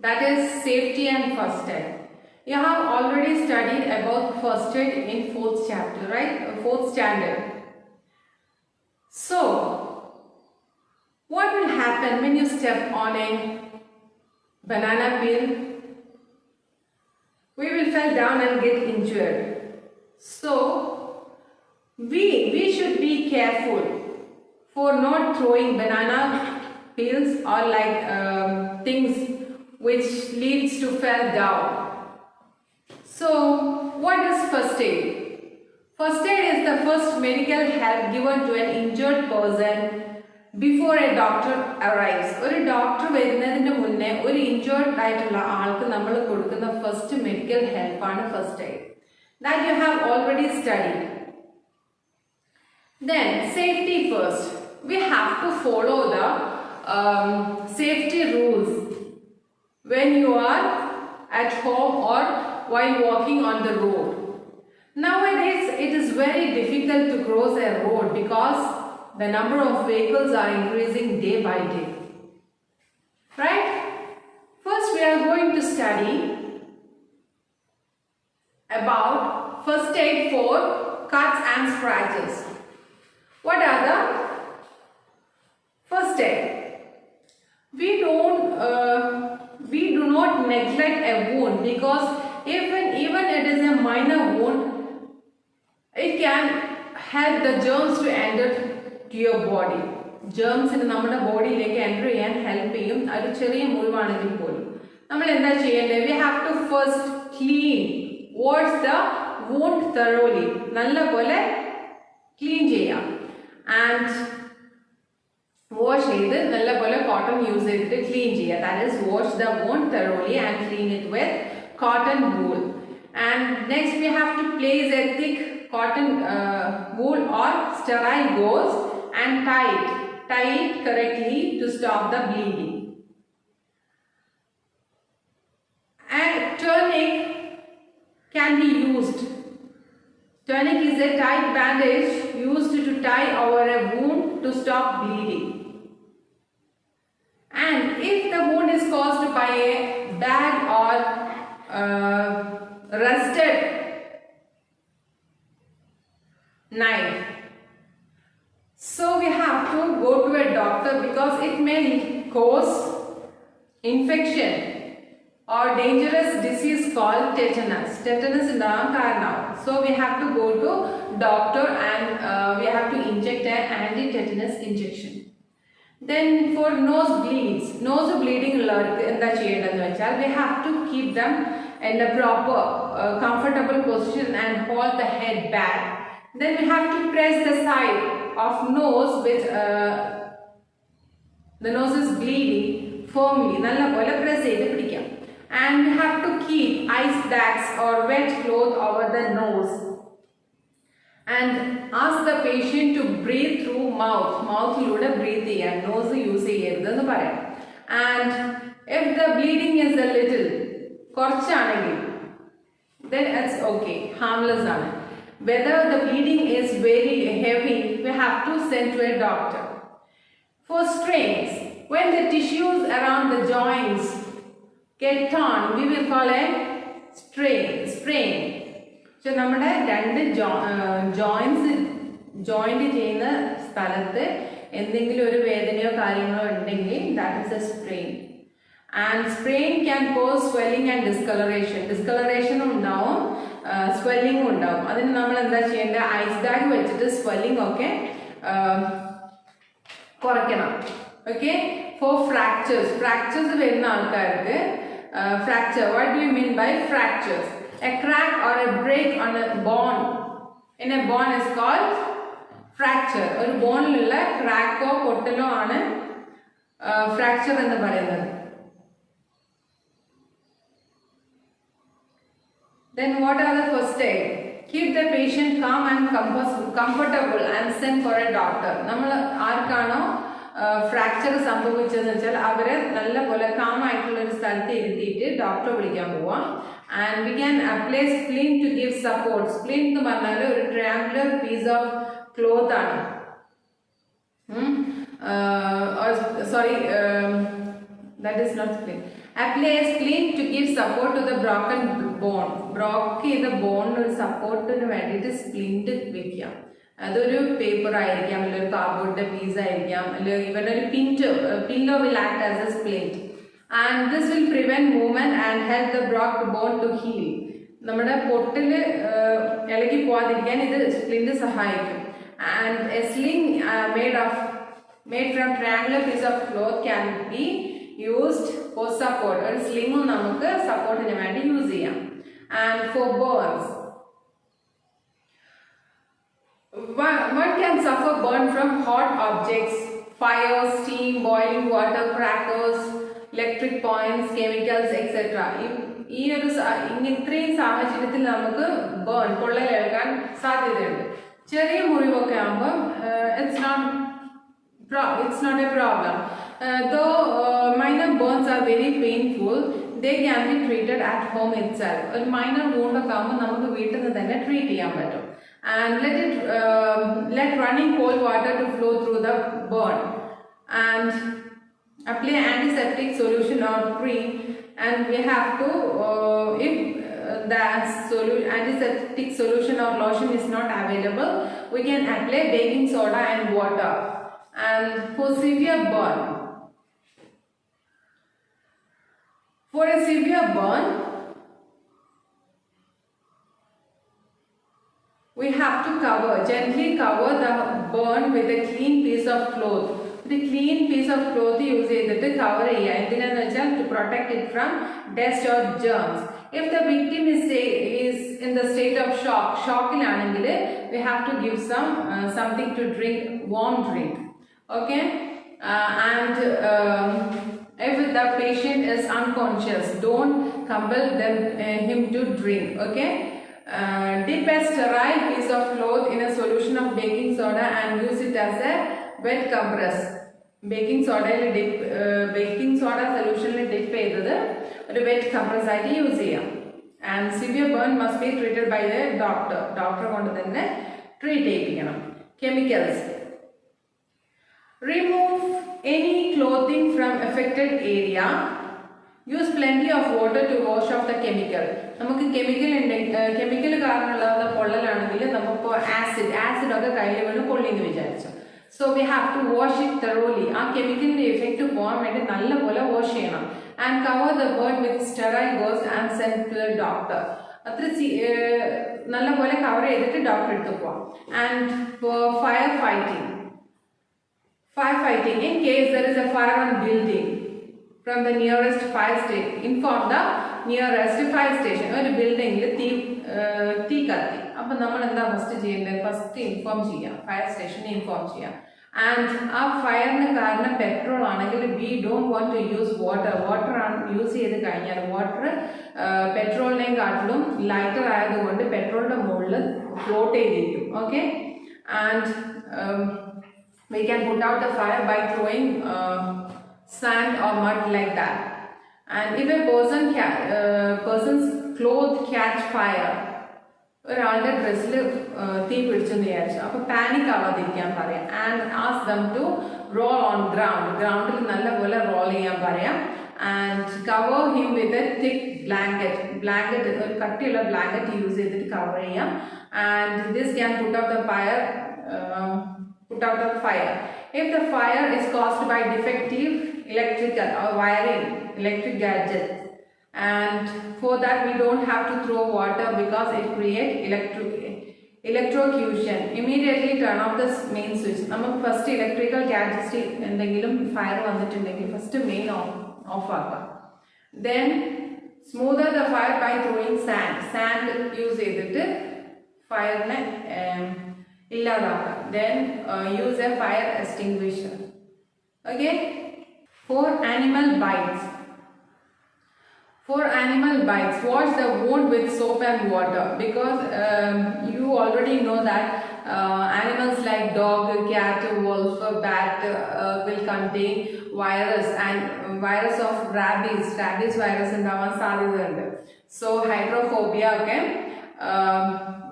that is safety and first aid. You have already studied about first aid in 4th chapter, right? 4th standard. So, what will happen when you step on a banana peel? We will fall down and get injured. So, we should be careful for not throwing banana peels or like things which leads to fall down. So, what is first aid? First aid is the first medical help given to an injured person before a doctor arrives. ഒരു doctor വരുന്നതിന് മുന്നേ ഒരു injured ആയിട്ടുള്ള ആൾക്ക് നമ്മൾ കൊടുക്കുന്ന first medical ഹെൽപ്പാണ് first aid. That you have already studied. Then safety first. We have to follow the safety rules when you are at home or while walking on the road. Nowadays it is very difficult to cross a road because the number of vehicles are increasing day by day. Right? First we are going to study about first aid for cuts and scratches. What are the first aid? We do not neglect a wound because even it is a minor wound, it can help the germs to enter to your body. Germs in നമ്മുടെ ബോഡിയിലേക്ക് enter ചെയ്യാൻ help ചെയ്യും. അത് ചെറിയ മുറിവാണെങ്കിൽ പോലും നമ്മൾ എന്താ ചെയ്യേണ്ടത്? We have to first clean, wash the wound thoroughly. നല്ലപോലെ ക്ലീൻ ചെയ്യാം. And wash ചെയ്ത് നല്ലപോലെ cotton use ചെയ്തിട്ട് clean ചെയ്യുക. That is, wash the wound thoroughly and clean it with cotton wool. And next we have to place a thick cotton wool or sterile gauze and tie it correctly to stop the bleeding. And tourniquet can be used. Tourniquet is a tight bandage used to tie over a wound to stop bleeding. And if the wound is caused by a bad or rusted knife, so we have to go to a doctor because it may cause infection or dangerous disease called tetanus. Tetanus is the cause. So we have to go to doctor and we have to inject an anti-tetanus injection. Then for nose bleeding we have to keep them in a proper comfortable position and hold the head back. Then we have to press the side of nose with the nose is bleeding firmly. And we have to keep ice bags or wet cloth over the nose. And ask the patient to breathe through mouth. Mouth lude breathe cheyan, nose use cheyyarudenu parayam. And if the bleeding is a little korchanengil, then it's okay, harmless aanu. Whether the bleeding is very heavy, we have to send to a doctor. For strains, when the tissues around the joints get torn, we will call a sprain. So നമ്മുടെ രണ്ട് joint ചെയ്യുന്ന സ്ഥലത്ത് എന്തെങ്കിലും ഒരു വേദനയോ കാര്യങ്ങളോ ഉണ്ടെങ്കിൽ that is a sprain. And sprain can cause swelling and discoloration. Discoloration ഉണ്ടാവും, swelling ഉണ്ടാവും. അതിന് നമ്മൾ എന്താ ചെയ്യേണ്ടത്? ഐസ് ബാഗ് വെച്ചിട്ട് സ്വെല്ലിംഗ് ഒക്കെ കുറയ്ക്കണം. Okay? For fractures വരുന്ന ആൾക്കാർക്ക് fracture. What do you mean by fractures? A crack or a break on a bone in a bone is called fracture. ഒരു ബോണിലുള്ള ക്രാക്കോ പൊട്ടലോ ആണ് ഫ്രാക്ചർ എന്ന് പറയുന്നത്. Then what are the first aid? Keep the patient calm and comfortable and send for a doctor. നമ്മൾ ആർക്കാണോ fracture സംഭവിച്ചതെന്ന് വെച്ചാൽ അവരെ നല്ലപോലെ കാം ആയിട്ടുള്ള ഒരു സ്ഥലത്ത് ഇരുത്തിയിട്ട് ഡോക്ടറെ വിളിക്കാൻ പോവാം. And we can apply splint to give support. Splint എന്ന് പറഞ്ഞാൽ ഒരു triangular piece of cloth ആണ്. That is not splint. Apply a splint to give support to the broken bone. Broke the bone support വേണ്ടിയിട്ട് splint വെക്കുക. അതൊരു paper ആയിരിക്കാം, അല്ലെങ്കിൽ ഒരു കാർഡ്ബോർഡിന്റെ പീസ് ആയിരിക്കാം, അല്ലെങ്കിൽ ഇവരുടെ ഒരു pillow will act as a splint. And this will prevent movement and help the broken bone to heal. നമ്മുടെ പൊട്ടില് ഇളകി പോവാതിരിക്കാൻ ഇത് സ്പ്ലിന്റ് സഹായിക്കും. And a sling made from triangular piece of cloth can be used for support. ഒരു സ്ലിങ്ങും നമുക്ക് സപ്പോർട്ടിന് വേണ്ടി use ചെയ്യാം. And for burns, one can suffer burn from hot objects, fire, steam, boiling water, crackers, electric points, chemicals, etc. ഈ ഒരു ഇത്രയും സാഹചര്യത്തിൽ നമുക്ക് പൊള്ളലേൽക്കാൻ സാധ്യതയുണ്ട്. ചെറിയ മുറിവൊക്കെ ആകുമ്പോൾ it's not a problem. Though minor burns are very painful, they can be treated at home itself. ഒരു minor wound ഒക്കെ ആകുമ്പോൾ നമുക്ക് വീട്ടിൽ നിന്ന് തന്നെ ട്രീറ്റ് ചെയ്യാൻ പറ്റും. And let running cold water to flow through the burn. And apply antiseptic solution or cream. And we have to, if the antiseptic solution or lotion is not available, we can apply baking soda and water. And for severe burn, we have to gently cover the burn with a clean piece of cloth. The clean piece of cloth use ചെയ്തിട്ട് cover ചെയ്യുക. എന്തിനാന്ന് വെച്ചാൽ to protect it from dust or germs. If the victim is in the state of shockil-ആണെങ്കിൽ we have to give something to drink, warm drink. Okay, and if the patient is unconscious, don't compel him to drink. Okay. Dip a sterile piece of cloth in a solution of baking soda and use it as a wet compress. Baking soda solution dip ചെയ്തത് ഒരു wet compress ആയിട്ട് use ചെയ്യാം. And severe burn must be treated by the doctor കൊണ്ട് തന്നെ treat ചെയ്യിപ്പിക്കണം. Chemicals. Remove any clothing from affected area. Use plenty of water to wash off the chemical. നമുക്ക് chemical കാരണമുള്ള പൊള്ളലാണെങ്കിൽ നമുക്കിപ്പോൾ ആസിഡ് ഒക്കെ കയ്യിൽ വീണ് പൊള്ളിന്ന് വിചാരിച്ചു. So we have to wash it thoroughly. ആ കെമിക്കലിന്റെ എഫക്റ്റ് പോകാൻ വേണ്ടി നല്ലപോലെ വാഷ് ചെയ്യണം. And cover the burn with sterile gauze and send to the doctor. അത്ര നല്ലപോലെ കവർ ചെയ്തിട്ട് ഡോക്ടറെ അടുത്ത് പോവാം. And for fire fighting, in case there is a fire on building, from the nearest fire station, inform the nearest fire station. ഒരു ബിൽഡിംഗിൽ തീ കത്തി. അപ്പം നമ്മൾ എന്താ ഫസ്റ്റ് ചെയ്യേണ്ടത്? ഫസ്റ്റ് ഇൻഫോം ചെയ്യാം, ഫയർ സ്റ്റേഷനെ ഇൻഫോം ചെയ്യാം. ആൻഡ് ആ ഫയറിന് കാരണം പെട്രോൾ ആണെങ്കിൽ we don't want to use water ആണ് യൂസ് ചെയ്ത് കഴിഞ്ഞാൽ വാട്ടർ പെട്രോളിനെയും കാട്ടിലും ലൈറ്റർ ആയതുകൊണ്ട് പെട്രോളിന്റെ മുകളിൽ ഫ്ലോട്ട് ചെയ്തിരിക്കും. Okay, and we can put out the fire by throwing sand or mud like that. And if a person's clothes catch fire, ഒരാളുടെ ഡ്രസ്സിൽ തീ പിടിച്ചെന്ന് വിചാരിച്ചു, അപ്പോൾ പാനിക് ആവാതിരിക്കാൻ പറയാം. And ask them to roll on ഗ്രൗണ്ടിൽ നല്ലപോലെ റോൾ ചെയ്യാൻ പറയാം. And cover him with a thick blanket ഒരു കട്ടിയുള്ള ബ്ലാങ്കറ്റ് യൂസ് ചെയ്തിട്ട് കവർ ചെയ്യാം. And this can put out the fire. If the fire is caused by defective electrical or wiring, electric gadgets, and for that we don't have to throw water because it creates electrocution. Immediately turn off the main switch. നമുക്ക് first electrical gadget എന്തെങ്കിലും fire വന്നിട്ടുണ്ടെങ്കിൽ first main off ആക്കാം. Then smoother the fire by throwing sand use ചെയ്തിട്ട് ഫയറിനെ ഇല്ലാതാക്കാം. Then use a fire extinguisher. Okay. For animal bites, wash the wound with soap and water, because you already know that animals like dog, cat, wolf, bat will contain virus of rabies virus ഉണ്ടാവാൻ സാധ്യതയുണ്ട്. So hydrophobia ഒക്കെ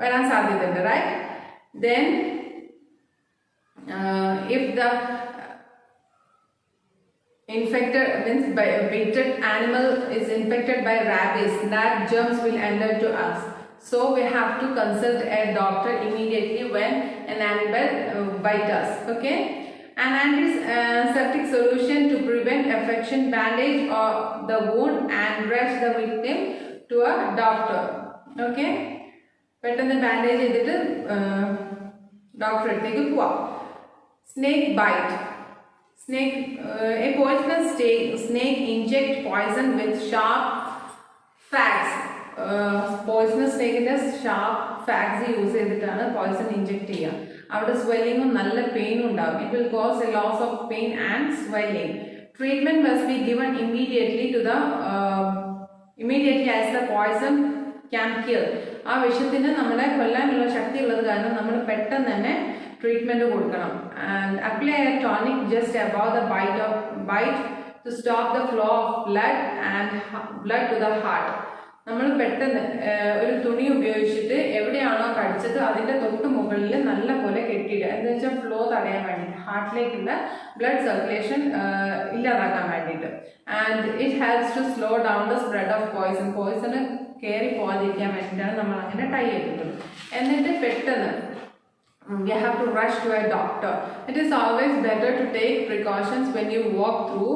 വരാൻ സാധ്യതയുണ്ട്, right? Then infected means by a bitten animal is infected by rabies, that germs will enter to us. So we have to consult a doctor immediately when an animal bites us. Okay. An antiseptic solution to prevent infection, bandage or the wound and rush the victim to a doctor. Okay. പെട്ടെന്ന് bandage ചെയ്തിട്ട് ഡോക്ടറെ അടുത്തേക്ക് പോവാം. Snake bite. A poisonous snake inject poison with sharp fangs. Poisonous snake sharp fangs use ചെയ്തിട്ടാണ് poison inject ചെയ്യുക. അവിടെ swelling നല്ല pain ഉണ്ടാവും. It will cause a loss of pain and swelling. Treatment must be given immediately as the poison can kill. ആ വിഷത്തിന് നമ്മളെ കൊല്ലാനുള്ള ശക്തിയുള്ളത് കാരണം നമ്മൾ പെട്ടെന്ന് തന്നെ ട്രീറ്റ്മെന്റ് കൊടുക്കണം. And apply a tonic just above the bite to stop the flow of blood to the heart. നമ്മൾ പെട്ടെന്ന് ഒരു തുണി ഉപയോഗിച്ചിട്ട് എവിടെയാണോ കടിച്ചത് അതിന്റെ തൊട്ട് മുകളിൽ നല്ല പോലെ കെട്ടിയിടുക. എന്താ വെച്ചാൽ ഫ്ലോ തടയാൻ വേണ്ടിയിട്ട്, ഹാർട്ടിലേക്കുള്ള ബ്ലഡ് സർക്കുലേഷൻ ഇല്ലാതാക്കാൻ വേണ്ടിയിട്ട്. And it helps to slow down the spread of poison കയറി പോകാതിരിക്കാൻ വേണ്ടിയിട്ടാണ് നമ്മൾ അങ്ങനെ ടൈ ചെയ്തിട്ടുള്ളത്. എന്നിട്ട് പെട്ടെന്ന് we have to rush to a doctor. It is always better to take precautions when you walk through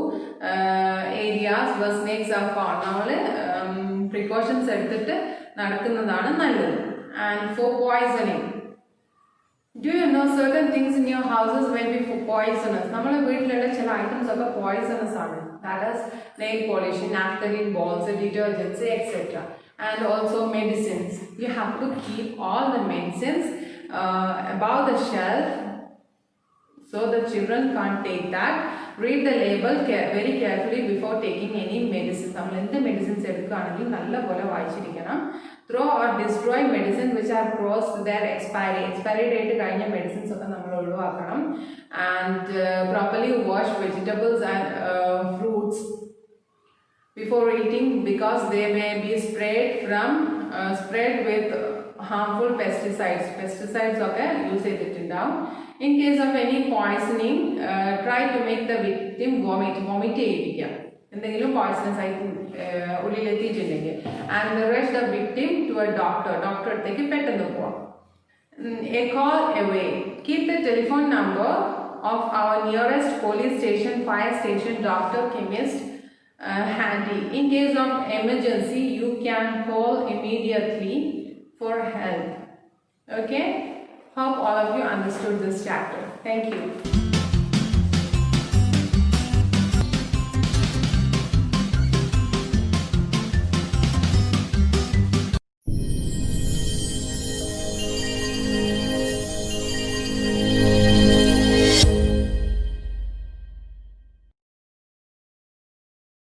areas where snakes are found. നമ്മൾ precautions എടുത്തിട്ട് നടക്കുന്നതാണ് നല്ലത്. And for poisoning, do you know certain things in your houses may be poisonous? നമ്മുടെ വീട്ടിലുള്ള ചില items ഒക്കെ poisonous ആണ്. That is nail polish, naphthalene balls, detergents, etc. And also medicines. You have to keep all the medicines above the shelf so the children can't take that. Read the label very carefully before taking any medicines. നമ്മൾ എന്ത് medicines എടുക്കുകയാണെങ്കിൽ നല്ല പോലെ വായിച്ചിരിക്കണം. Throw or destroy medicines which are crossed their expiry date കഴിഞ്ഞ medicines ഒക്കെ നമ്മൾ ഒഴിവാക്കണം. And properly wash vegetables and fruits before eating because they may be sprayed with harmful pesticides ഒക്കെ യൂസ് ചെയ്തിട്ടുണ്ടാവും. In case of any poisoning, try to make the victim vomit ചെയ്യിപ്പിക്കുക, എന്തെങ്കിലും poisonous ആയിട്ട് ഉള്ളിലെത്തിയിട്ടുണ്ടെങ്കിൽ. And rush the victim to a doctor അടുത്തേക്ക് പെട്ടെന്ന് പോവാം. A call away. Keep the telephone number of our nearest police station, fire station, doctor, chemist handy. In case of emergency, you can call immediately for help. Okay, hope all of you understood this chapter. Thank you.